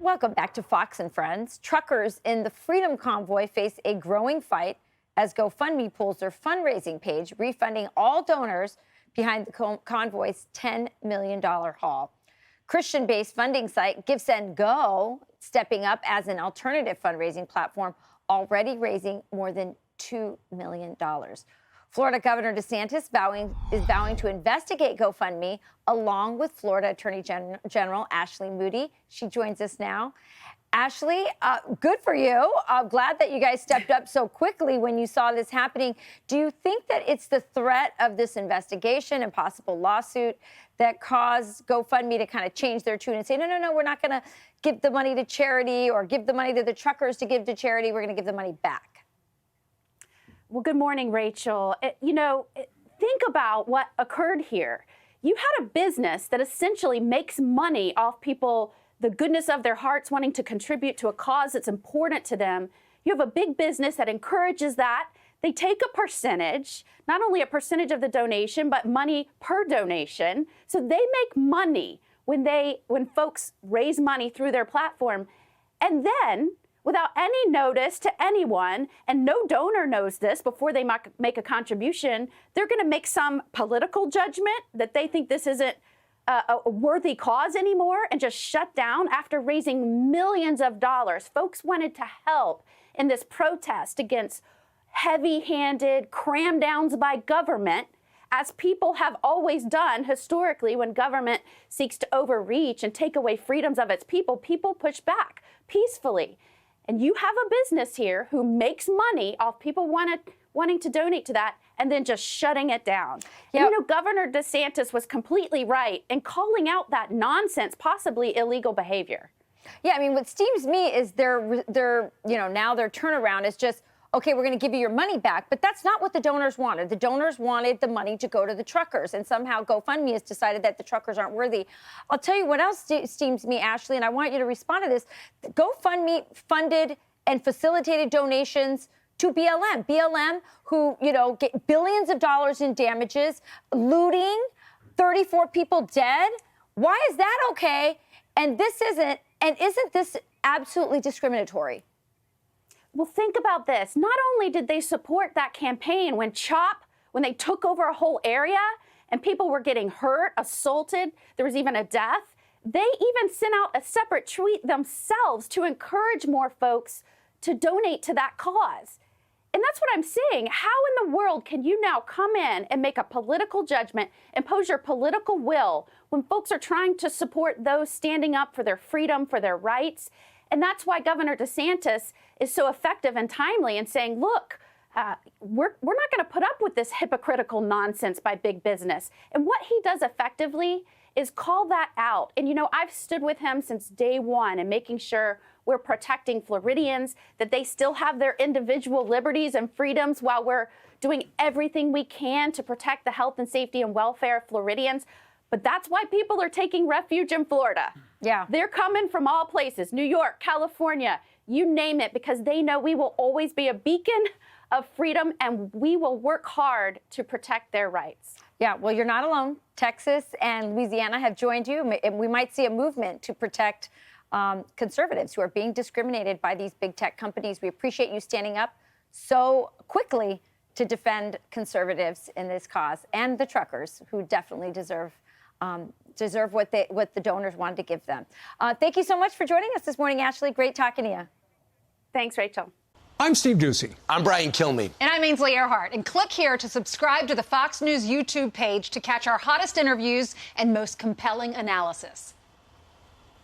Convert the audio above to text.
Welcome back to Fox and Friends. Truckers in the Freedom Convoy face a growing fight as GoFundMe pulls their fundraising page, refunding all donors behind the convoy's $10 million haul. Christian-based funding site GiveSendGo stepping up as an alternative fundraising platform, already raising more than $2 million. Florida Governor DeSantis is vowing to investigate GoFundMe, along with Florida Attorney General Ashley Moody. She joins us now. Ashley, good for you. Glad that you guys stepped up so quickly when you saw this happening. Do you think that it's the threat of this investigation and possible lawsuit that caused GoFundMe to kind of change their tune and say, no, we're not going to give the money to charity or give the money to the truckers to give to charity. We're going to give the money back? Well, good morning, Rachel. Think about what occurred here. You had a business that essentially makes money off people, the goodness of their hearts, wanting to contribute to a cause that's important to them. You have a big business that encourages that. They take a percentage, not only a percentage of the donation, but money per donation. So they make money when folks raise money through their platform. And then, without any notice to anyone, and no donor knows this before they make a contribution, they're going to make some political judgment that they think this isn't a worthy cause anymore and just shut down after raising millions of dollars. Folks wanted to help in this protest against heavy-handed cram downs by government, as people have always done historically. When government seeks to overreach and take away freedoms of its people, people push back peacefully. And you have a business here who makes money off people wanting to donate to that and then just shutting it down. Yep. And, Governor DeSantis was completely right in calling out that nonsense, possibly illegal behavior. Yeah, I mean, what steams me is now their turnaround is just, okay, we're going to give you your money back. But that's not what the donors wanted. The donors wanted the money to go to the truckers. And somehow GoFundMe has decided that the truckers aren't worthy. I'll tell you what else steams me, Ashley, and I want you to respond to this. GoFundMe funded and facilitated donations to BLM. BLM, who, get billions of dollars in damages, looting, 34 people dead. Why is that okay? And this isn't. And isn't this absolutely discriminatory? Well, think about this. Not only did they support that campaign when they took over a whole area and people were getting hurt, assaulted, there was even a death, they even sent out a separate tweet themselves to encourage more folks to donate to that cause. And that's what I'm saying. How in the world can you now come in and make a political judgment, impose your political will when folks are trying to support those standing up for their freedom, for their rights? And that's why Governor DeSantis is so effective and timely in saying, look, we're not going to put up with this hypocritical nonsense by big business. And what he does effectively is call that out. And, I've stood with him since day one and making sure we're protecting Floridians, that they still have their individual liberties and freedoms while we're doing everything we can to protect the health and safety and welfare of Floridians. But that's why people are taking refuge in Florida. Yeah. They're coming from all places, New York, California, you name it, because they know we will always be a beacon of freedom and we will work hard to protect their rights. Yeah, well, you're not alone. Texas and Louisiana have joined you. We might see a movement to protect conservatives who are being discriminated by these big tech companies. We appreciate you standing up so quickly to defend conservatives in this cause and the truckers, who definitely deserve what the donors wanted to give them. Thank you so much for joining us this morning, Ashley. Great talking to you. Thanks, Rachel. I'm Steve Ducey. I'm Brian Kilmeade. And I'm Ainsley Earhart. And click here to subscribe to the Fox News YouTube page to catch our hottest interviews and most compelling analysis.